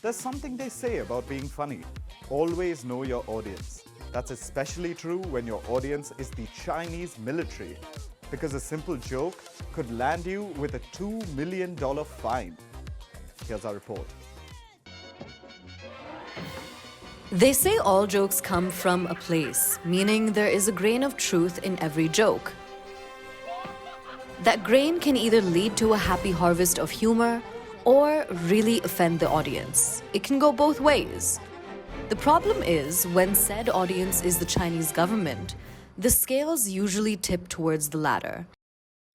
There's something they say about being funny. Always know your audience. That's especially true when your audience is the Chinese military, because a simple joke could land you with a $2 million fine. Here's our report. They say all jokes come from a place, meaning there is a grain of truth in every joke. That grain can either lead to a happy harvest of humor or really offend the audience. It can go both ways. The problem is, when said audience is the Chinese government, the scales usually tip towards the latter.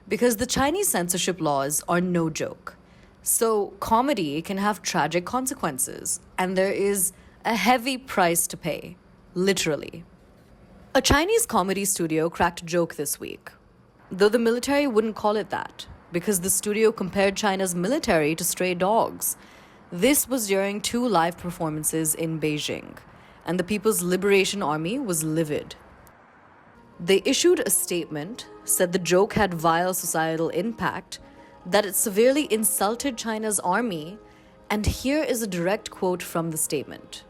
Because the Chinese censorship laws are no joke. So comedy can have tragic consequences, and there is a heavy price to pay, literally. A Chinese comedy studio cracked a joke this week, though the military wouldn't call it that, because the studio compared China's military to stray dogs. This was during 2 live performances in Beijing, and the People's Liberation Army was livid. They issued a statement, said the joke had vile societal impact, that it severely insulted China's army, and here is a direct quote from the statement.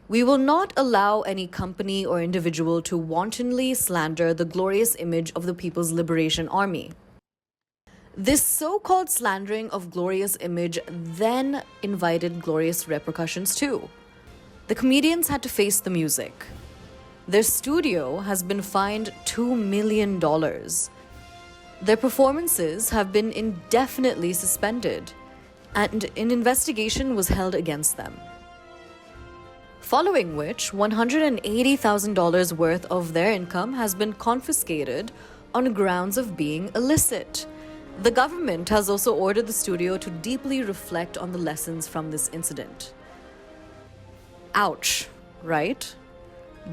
"We will not allow any company or individual to wantonly slander the glorious image of the People's Liberation Army." This so-called slandering of glorious image then invited glorious repercussions too. The comedians had to face the music. Their studio has been fined $2 million. Their performances have been indefinitely suspended, and an investigation was held against them. Following which, $180,000 worth of their income has been confiscated on grounds of being illicit. The government has also ordered the studio to deeply reflect on the lessons from this incident. Ouch, right?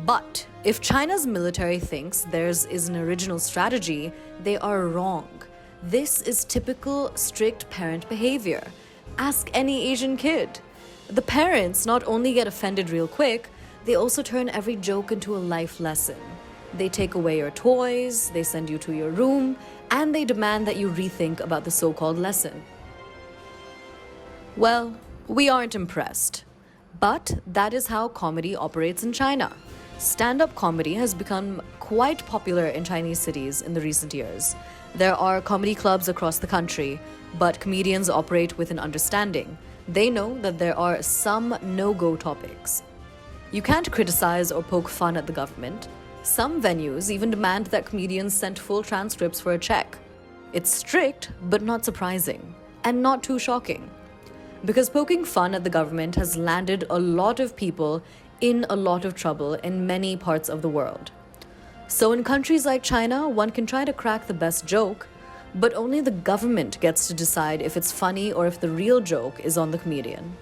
But if China's military thinks theirs is an original strategy, they are wrong. This is typical strict parent behavior. Ask any Asian kid. The parents not only get offended real quick, they also turn every joke into a life lesson. They take away your toys, they send you to your room, and they demand that you rethink about the so-called lesson. Well, we aren't impressed. But that is how comedy operates in China. Stand-up comedy has become quite popular in Chinese cities in the recent years. There are comedy clubs across the country, but comedians operate with an understanding. They know that there are some no-go topics. You can't criticize or poke fun at the government. Some venues even demand that comedians send full transcripts for a check. It's strict, but not surprising, and not too shocking. Because poking fun at the government has landed a lot of people in a lot of trouble in many parts of the world. So in countries like China, one can try to crack the best joke, but only the government gets to decide if it's funny or if the real joke is on the comedian.